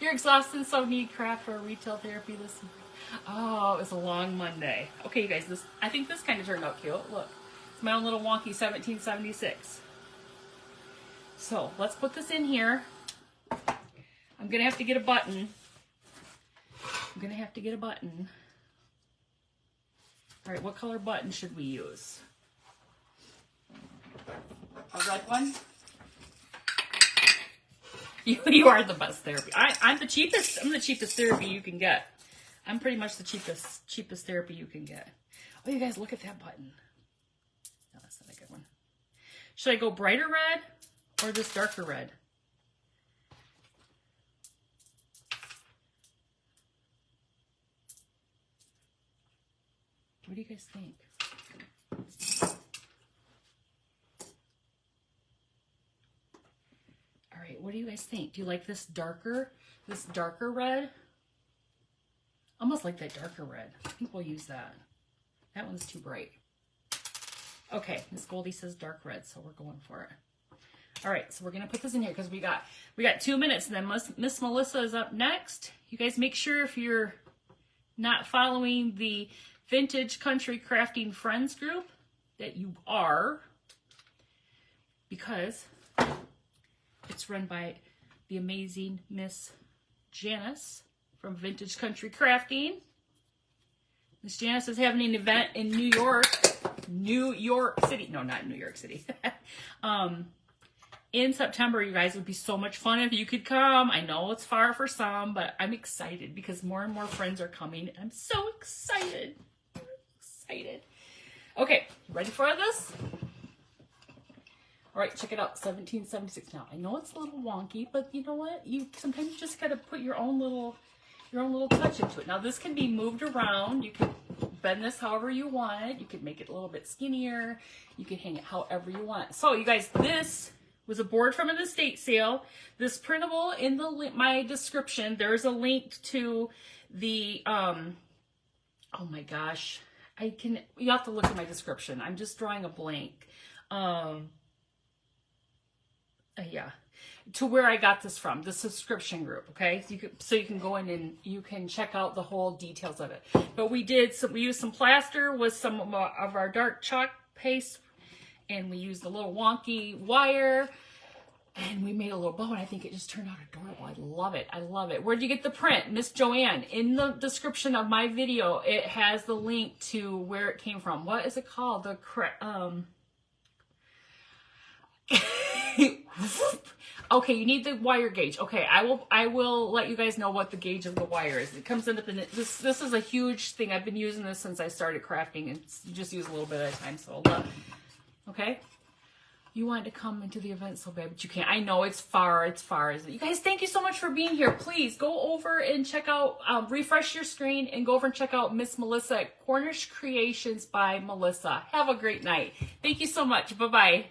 You're exhausted, so need craft or retail therapy this morning. Oh, it was a long Monday. Okay, you guys, I think this kind of turned out cute. Look, it's my own little wonky 1776. So, let's put this in here. I'm going to have to get a button. All right, what color button should we use? A red one? You are the best therapy. I'm the cheapest. I'm the cheapest therapy you can get. I'm pretty much the cheapest therapy you can get. Oh, you guys, look at that button. No, that's not a good one. Should I go brighter red or this darker red? What do you guys think? All right, what do you guys think? Do you like this darker red? Almost like that darker red. I think we'll use that. That one's too bright. Okay, Miss Goldie says dark red, so we're going for it. All right, so we're gonna put this in here because we got 2 minutes, and then Miss Melissa is up next. You guys make sure, if you're not following the Vintage Country Crafting Friends group, that you are, because it's run by the amazing Miss Janice from Vintage Country Crafting. Miss Janice is having an event in New York City. No, not New York City. In September, you guys. It would be so much fun if you could come. I know it's far for some, but I'm excited because more and more friends are coming. I'm so excited. Okay, ready for this? All right, check it out. 1776. Now, I know it's a little wonky, but you know what? Sometimes you just gotta put your own little touch into it. Now, this can be moved around. You can bend this however you want it. You could make it a little bit skinnier. You can hang it however you want. So, you guys, this was a board from an estate sale. This printable in my description. There's a link to the, oh my gosh. You have to look at my description. I'm just drawing a blank. Yeah. To where I got this from, the subscription group, okay? So you can go in and you can check out the whole details of it. But we used some plaster with some of our dark chalk paste, and we used a little wonky wire, and we made a little bow, and I think it just turned out adorable. I love it. I love it. Where'd you get the print? Miss Joanne. In the description of my video, it has the link to where it came from. What is it called? Okay, you need the wire gauge. Okay, I will let you guys know what the gauge of the wire is. It comes in at this is a huge thing. I've been using this since I started crafting, and you just use a little bit at a time. So, okay. You wanted to come into the event so bad, but you can't. I know it's far, isn't it? You guys, thank you so much for being here. Please go over and check out, refresh your screen and go over and check out Miss Melissa at Cornish Creations by Melissa. Have a great night. Thank you so much. Bye-bye.